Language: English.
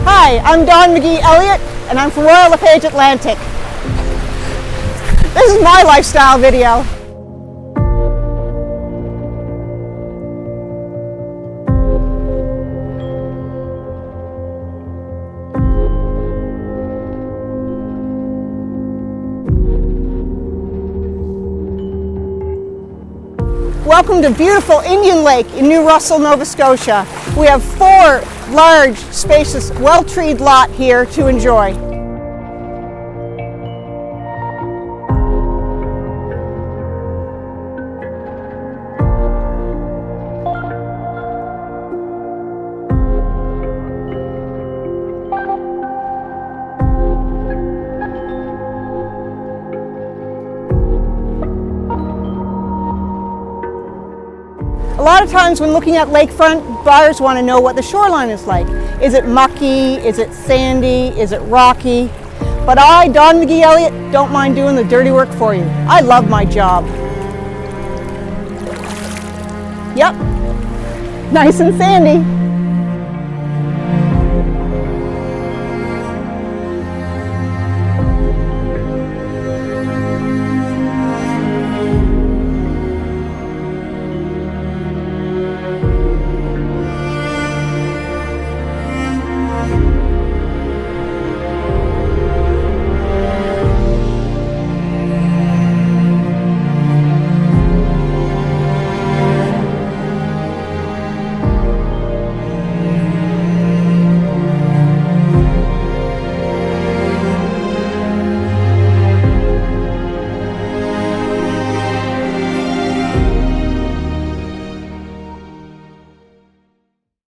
Hi, I'm Magee Elliott, and I'm from Royal LePage Atlantic. This is my lifestyle video. Welcome to beautiful Indian Lake in New Russell, Nova Scotia. We have 4 large, spacious, well-treed lot here to enjoy. A lot of times when looking at lakefront, buyers want to know what the shoreline is like. Is it mucky? Is it sandy? Is it rocky? But I, Magee Elliott, don't mind doing the dirty work for you. I love my job. Yep, nice and sandy.